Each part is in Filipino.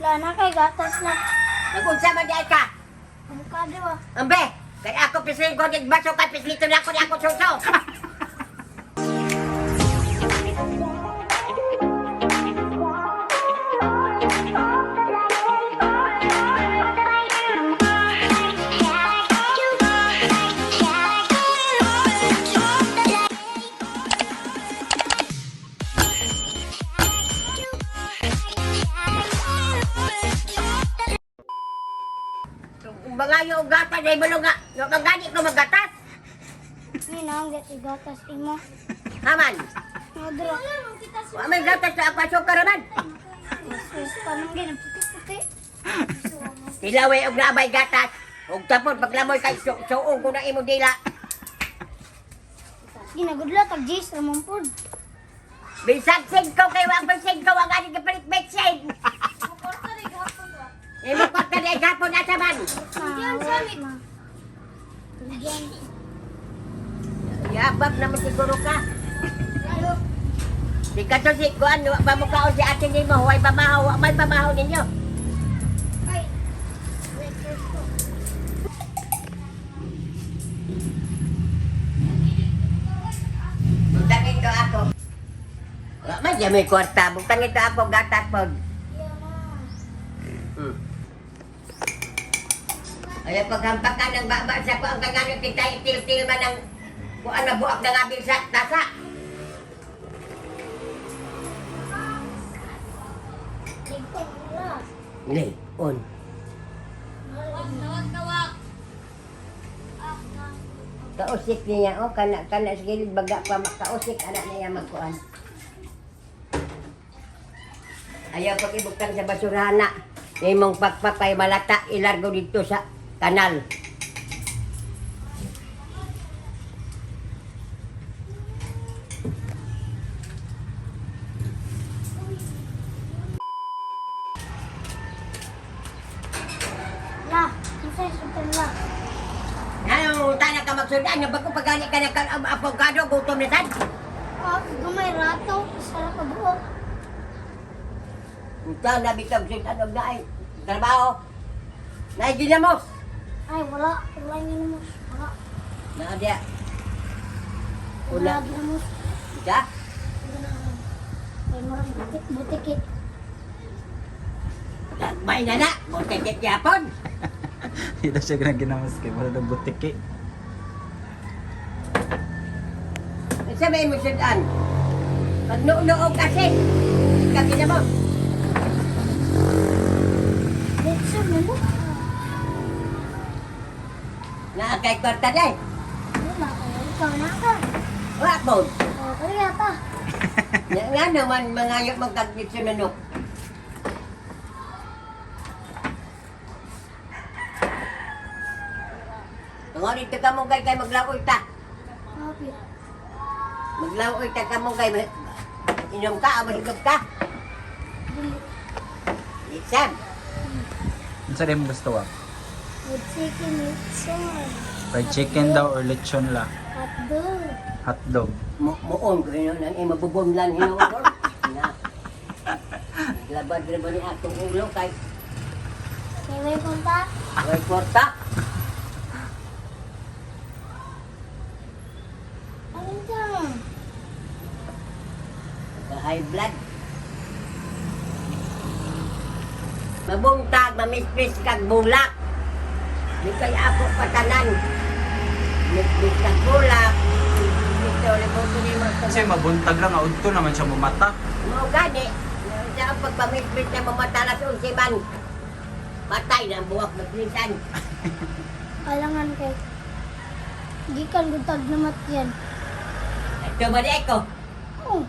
Kana kay gatas na. Nagunsa man di ka. Avocado ah. Ambe, kaya ako pislin ko di baso ka pislito na ako di ako suso. Mga yung gatas ay balong nga. Yung magani ko magatas. Ni nang get gatas imo. Haman. Madro. Wa may gatas sa ako sukar man. Sus panang gid puti-puti. Tilaway og naabay gatas. Og tapon paglamoy kay suong ko na imo dila. Ginagudla tag jis ramon pod. Bisag singko kay wa pa singko ang ani kapalit betsin. Imo ko ta di gapon ata man. Diyan salit. Diyan. Yabab naman siguro ka. Di ka to si kuan wa pa mo kaon si ate nimo huway pamahaw, may pamahaw ninyo. Ay. Butangin to ako. Wa man di may kwarta, butangin to ako gatas pod. Ay paghampakan ng baba sa ko ang kangano kita itil-til man ng kuan na buak na ngabil sa tasa. Lay, on. Kausik niya, oh, kana sa gilid baga pa makausik, anak niya magkuhan. Ayaw pag-ibuktan sa basurahan na. Imong pagpapay malata, ilargo dito sa kanal. La, kisay sutan la. Ano, tayo ka magsundan, nga bago pagani ka ng avocado, gutom na tan. Ah, gamay rato, sara ka buok. Ito, nabitag sundan og naay. Trabaho. Naay ginamos. Ay, wala. Wala yung mo. Wala. Na dia. Wala Una. yung mo. Ika? Ay, marang butik-butik. May na, butikit yapon. Hindi siya ginagamas kay wala na butiki. Sabihin mo sundan. Pag nuog kasi, ika ginamos. Let's mo. Naakay kwarta day. Wala ka. Ikaw na ka. Wa po. Oh, kaya ta. Nga naman mga magkagit sununok. Tungo dito ka mong kay maglaoy ta. Happy. Maglaoy ta ka mong kay inom ka, mahigop ka. Dili. Isam. Ano sa rin mo gusto wa? With chicken lechon. Fried chicken daw or lechon la? Hotdog. Hotdog. Muon ko yun, ang mabubunlan hinuon. Na. Labad rin ba ni atong ulo kay Kaya may punta. way kwarta. Ano dyan? High blood. Mabuntag, mamispis kag bulak. Di kay ako patanan. Mispis kag bulak. Ito, libuto ni mo. Kasi mabuntag lang, udto naman siya mumata. Mo gani. Sa pagpamispis na mamatalas unsiman. Patay na ang buwak magpinsan. Alangan kay. Gikan gutag namat yan. Ito ba di ko? Oh.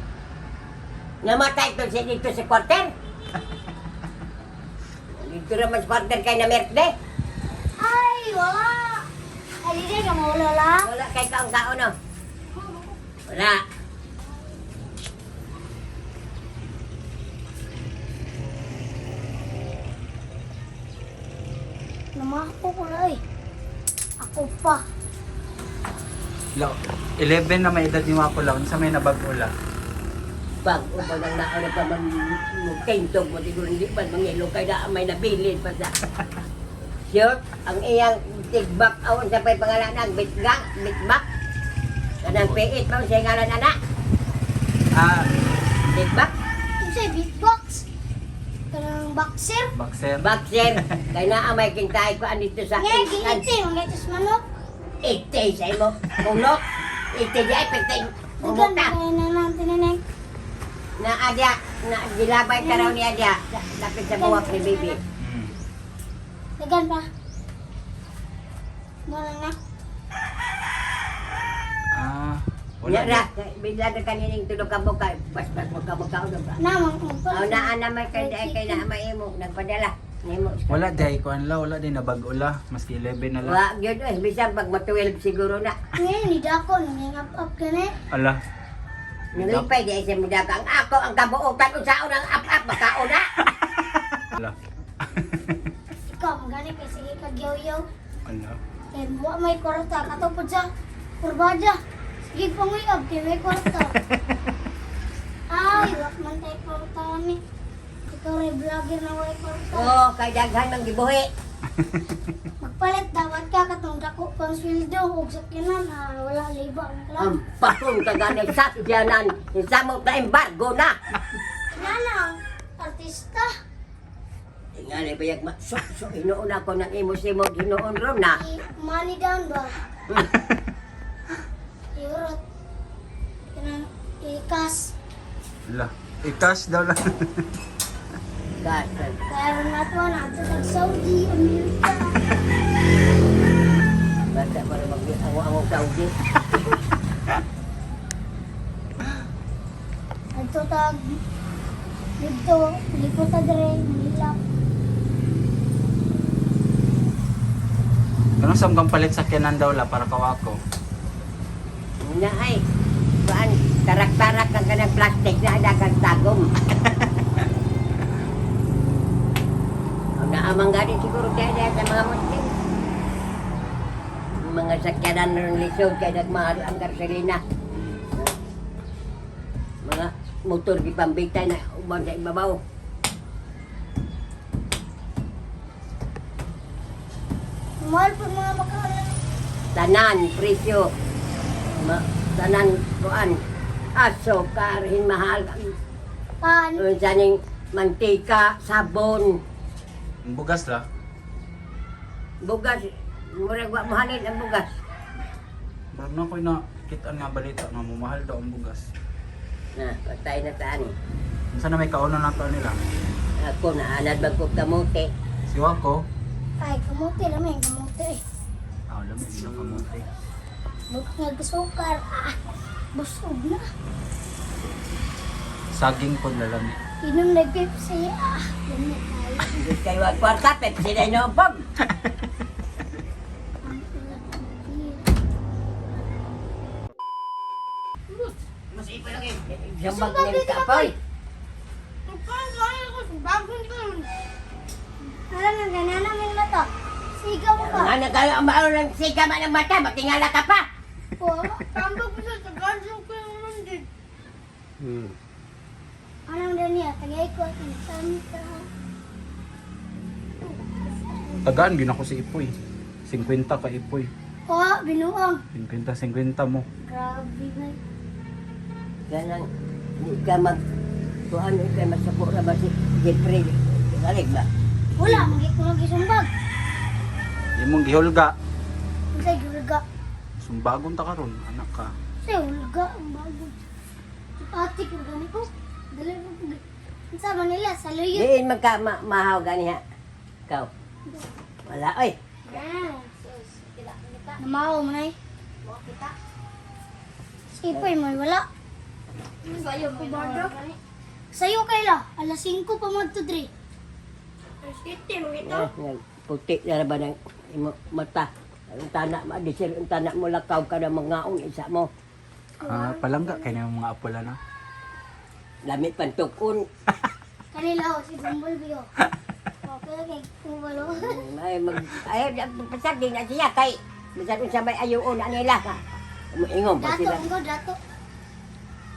Namatay to siya dito sa kwarter. Dito naman sa kwarter kay na merde. Ay, wala. Ay, di ka mawala lang. Wala kay kaong no? Wala. Namapo ko na eh. Ako pa. 11 na may edad ni Wapo lang, sa may nabag-ula. Pag upang ang naon pa magkintog mo, siguro hindi pa mangilong kaya na may nabilin pa sa short. Ang iyang tigbak, awan sa pa'y pangalan ng bitbak. Kanang piit pa siya ngalan anak. Ah, Tigbak, Ito siya, beatbox. Karang boxer. boxer. bakser. Kaya na may kintay ko anito sa Ngayon, giniti. Mga itos manok. ite sa imo. Unok. Ite di ay pagtay. Dagan, Umuta. kaya na natin nanay. Na adya, na gilabay ka raw ni adya. Lapit sa buwak ni baby. Hmm. Dagan pa. Wala na. Ah, Wala wala. na. Bigla na kanining tulog ka mo ka. Bas-bas mo ka magkaon ba? Namang Aw na may kay na may imo nagpadala. Nimo. Wala day kuan la, wala din nabag-o la, maski 11 na lang. Wa gyud bisan pag ma-12 siguro na. Ngayon, ni Dako. Nangingap-up ka na. Ala. Nalipay di sa mudaga ang ako ang kabuotan unsaon ang up-up makaon na. Ala. Ikaw, magani kay sige kagyaw-yaw. Ala. Kaya mo may kwarta. Katapod sa kurbada. Sige panguyab kay may kwarta. Ay, wak man tayo kwarta ni. Ikaw rin vlogger na may kwarta. Oh, kay daghan ng gibuhi. Magpalit dapat ka katong dako pang sweldo ug sakyanan wala liba ang Ang lang. patong kagani sakyanan isamo na embargo na. Nana, artista. Tingali bayag so hinuon ako ng imo-simo hinuon ron na. Money down ba? Eurot. Kanang ikas. Ala. I-cash daw lang. Gasan. Kaya ron na to na sa Saudi, Amerika. Basta para mag-ango Saudi. Adto tag dito, likod ta dire, Manila. Kanang sam kang palit sa kinan daw la para kawako. Na ay kuan tarak-tarak ang kanang plastic na dagang tagom. Ang naamang gani siguro kaya sa mga Muslim. Yung mga sakyanan ng lisod kaya nagmahal ang gasolina. Mga motor di pambigtay na uban sa ibabaw. Mahal po mga makalan. Tanan, presyo. Tanan, kuan. Aso, karhin mahal. Pan. Saning mantika, sabon, Ang bugas la. bugas. Murag wa mahalin ang bugas. Murag na ko'y na kitaan nga balita nga mamahal daw ang bugas. Na, patay na taan eh. Unsa na may kauna na to nila? Ako na anad bag ko kamote. Si Wako. Ay, kamuti naman, kamuti eh. Ah, alam mo yung kamote. Nagkasukar. Busog na. Saging pod lalami. Inom na Pepsi. Ganit tayo. Hindi kayo ang kwarta, Pepsi na inobog. Masipin lang eh. Jambag na yung kapoy. Alam mo, ganyan namin mata. Sigaw ka. Ano kayo ang maalo ng siga man ng mata, matingala ka pa. Po, tambag mo sa tagadyo ko yung nandit. Anong na niya? Tagay ko at insanta. Tagaan gina ko si Ipoy. 50 ka Ipoy. Po, binuang. 50 mo. Grabe na. Ganang, hindi ka mag... Tuhan, hindi ka masapura ba si Jeffrey? Galing ba? Wala, magisumbag. Imong gihulga. Sa Yulga. Sumbagon ta karon, anak ka. Sa Yulga, ang bago. Ate ko gani ko. Dali ko. Sa Manila, sa Luyot. Diin mahaw gani ha. Ikaw. Wala, oy. Namaw mo na eh. Sipoy mo, wala. Sayo ko ba? Sayo kay la. Alas 5 pa mo to 3. Puti na ba ng imo mata? Ang tanak mo, disir, ang tanak mo lakaw ka ng mga isa mo. Ah, palangga kay na mga apula na. Lamit pantukon. Kanila o, si Bumblebee o. Okay, okay. Kumalo. Ayaw, pasag din na siya kay bisan unsa may ayuon na nila ka. Ingom pa Dato, sila. ang dato.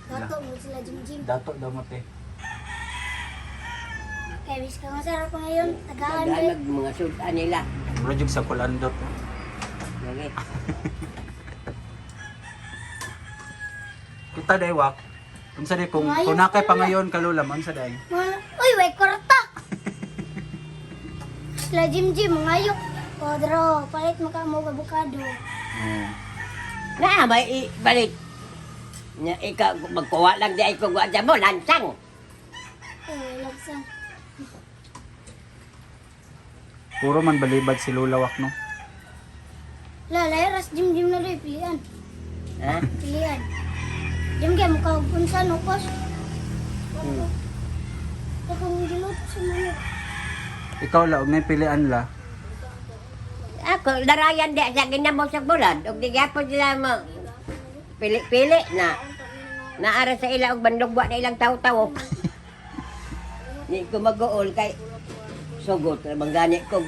Dato mo sila Jim. Dato daw mo te. Kaya wis ka masarap pa ngayon. Tagaan Naghanag ba? mga sudan nila. Bro jug sa kulandot. Lagi. Kita day wak. Unsa day kung Ngayon nakay pa pala. ngayon kalulam unsa day? Uy, way korta! Sila Jim, ngayok. Kodro, palit mo ka mo avocado. Oh. Na, may balik. Na, ikaw, magkuha lang di ay kuha dyan mo, lansang. Lagsan. Puro man balibad si Lulawak no. Ras Jim na rin, pilihan. Ha? Pilihan. Jim, kaya mukha unsa no, kos. Kung giluto sa manok. Ikaw la og nay pilian la. Ako, darayan di sa ginamo sa bulan. O di gapon sila mo. Pili-pili na. Naara sa ila og bandugwa na ilang taw-taw. Di ko mag-uol kay sugot. Manggani ko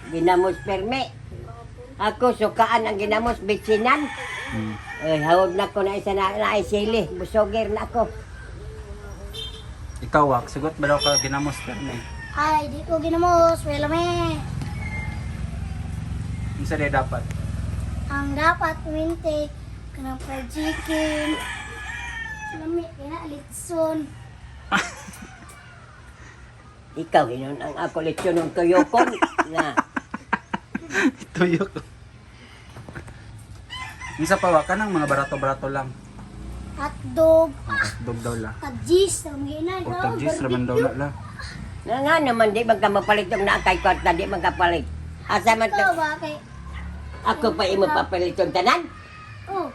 ginamos perme. Ako sukaan ang ginamos bitsinan. Ay, hawag na ko na isa na ay sili. Busoger na ako. Ikaw wak sugot ba daw ka ginamos perme? Ay, di ko ginamos. Wala me. Unsa day dapat? Ang dapat winte, kanang fried chicken. Lami, kaya litson. Ikaw, hinon ang ako lechon ng tuyokon. Na. Tuyok. Unsa pa wak kanang mga barato-barato lang. Hotdog. Dog daw la. Tagis. Ang gina. O tagjis raman daw la. Nga naman, di magkamapalit yung naakay kwarta, di magkapalit. Asa man Ikaw ka, ba kay... ako pa imo papalit yung tanan? Oh.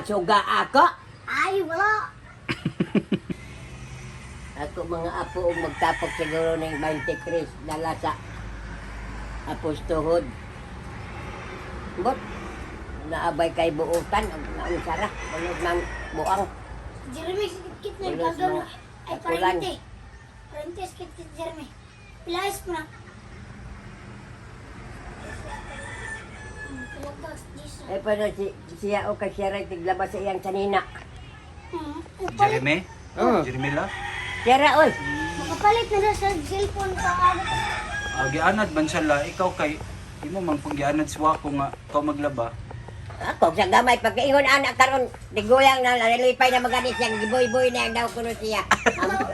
Suga ako? Ay, wala. Ako mga apo ang magtapok siguro ng 20 kris dala sa apostohod. But, naabay kay buutan, ang sarap, bulog ng buang. Jeremy, sikit na yung Wala gagawin. sa Ay, kakulan. parente. Parente, sikit Jeremy. Pilayas mo na. Pilagdas, Jesus. Eh, pero siya o kay siya rin tiglabas sa iyang sanina. Palit. Jeremy? Oh. Jeremy la. Siya ra, oy. Makapalit na na sa cellphone sa agad. Gianad man siya la. Ikaw kay imo man pong gianad si Wako nga ikaw maglaba. Ako sa gamay pagkaingon anak karon tigulang na nalipay na magani siya giboy-boy na daw kuno siya.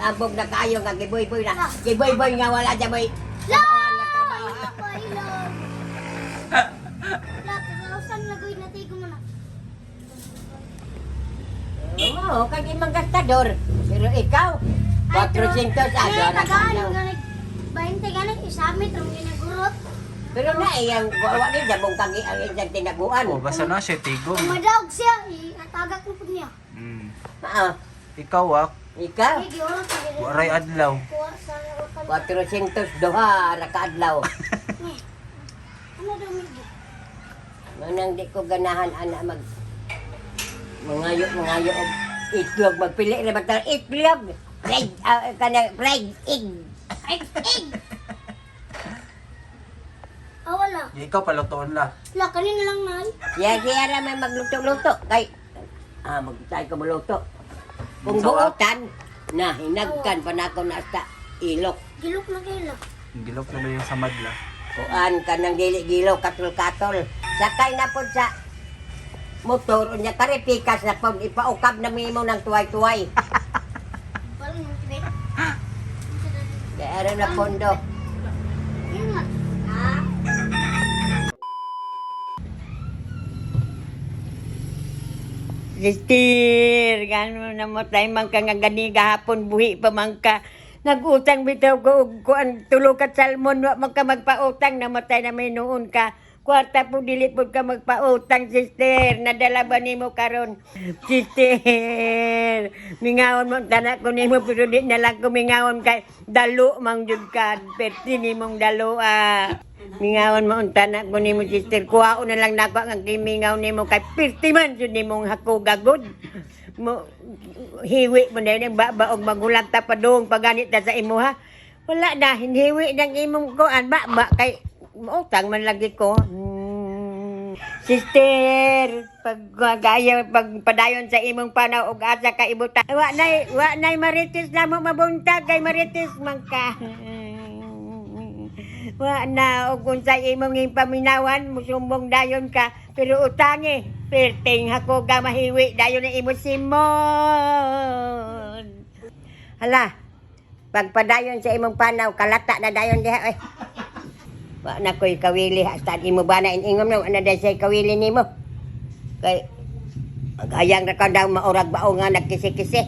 Ambog na kayo nga giboy-boy na. Giboy-boy nga wala dyan boy. La! Nga trabaho. Pailog. La, tagausan na gawin na tigo mo na. Oo, kay imong gastador. Pero ikaw 400 agad. Tagaan yung ganit. 20 ganit, isamit, rin ginagurot. Pero na iyang wala ni dabong kagi ang iyang tinaguan. Oh, basta na siya tigom. Kung madawag siya, itagak mo po niya. Ah, Ikaw Wak, ikaw Ay, giorot sa gilid. waray adlaw. Kuha sa rokan. 400 duha ra ka adlaw. Ano daw migi? Nang di ko ganahan ana mag mangayo og itlog magpili ra bang itlog. Fried fried egg. Fried egg. Wala. Ikaw palutoon la. La, kanina lang na. Siya ra may magluto-luto kay magtay ko maluto. Kung Sawa. buotan na hinagkan pa na ako na sa ilok. Gilok na kayo la. Gilok na ba yung samad la? Kuan ka ng gili-gilo, katol-katol. Sakay na po sa motor, unya karipikas na po, ipaukab na mimo ng tuway-tuway. Parang yung tibet. Kaya na pondo. Yun nga. Ah. Sister, gano'n na mo tayo man ka nga gani gahapon buhi pa man ka. Nag-utang bitaw ko og kuan tulukat salmon wa man ka magpautang namatay na may noon ka. Kwarta po dili po ka magpautang, sister. Nadala ba nimo karon? Sister, mingawon mo tanak ko nimo pero di na lang ko mingawon kay dalo mang jud ka. Perti nimong dalo Mingawon mo ang tanak ko nimo, sister. Kuhaon na lang nako ang kimingaw nimo kay perti man jud nimong hakugagod. Mo hiwi mo na yung baba og magulang ta pa doong paganit ta sa imo ha. Wala na, hinhiwi ng imong kuan ba kay utang man lagi ko. Sister, pagpadayon sa imong panaw ug asa ka ibuta. Wa nay marites na mo mabuntag kay marites man ka. Wa na ug unsay imong ipaminawan musumbong dayon ka pero utangi perting hako ga mahiwi dayon na imo simon. Hala, pagpadayon sa imong panaw kalata na dayon diha oy. Wa na ko'y kawili hasta imo ba na ingom na ana day say kawili nimo. Kay agayang ra ka daw maurag bao nga nagkisi-kisi.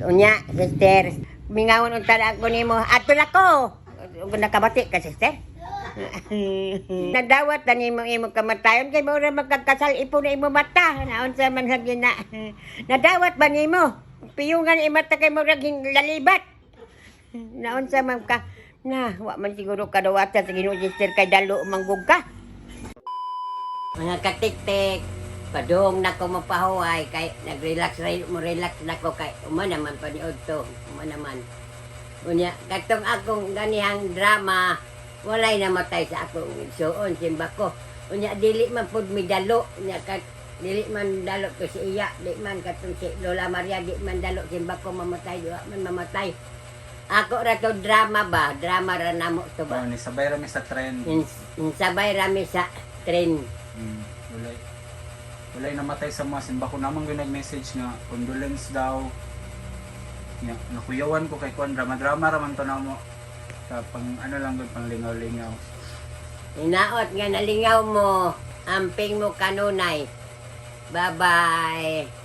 Unya, sister, mingawon unta ako nimo. Ato na ko. Ug nakabati ka, sister. Nadawat na nimo imong kamatayon kay mura magkakasal ipo na imo mata. Naon sa man na. Nadawat ba nimo? Piyungan imata kay mura lalibat. Naon sa man ka. Na, wa man siguro kadawata sa Ginoo sister kay dalo manggug ka. Mga katik-tik, padung na ko mapahuway kay nag-relax na ko kay uma naman paniod to, uma naman. Unya, katong akong ganihang drama, walay namatay sa akong igsuon simba ko. Unya dili man pud mi dalo, unya kat dili man dalo to si iya, di man katong si Lola Maria di man dalo simba ko mamatay, di man mamatay. Ako ra to drama ba? Drama ra namo to ba? Ni sabay rami sa trend. Sabay rami sa trend. Walay namatay sa mga simba ko namang nag-message nga condolence daw. Ya, nakuyawan ko kay kuan drama-drama ra man to namo. Sa pang ano lang gud pang lingaw-lingaw. Inaot nga nalingaw mo, amping mo kanunay. Bye-bye.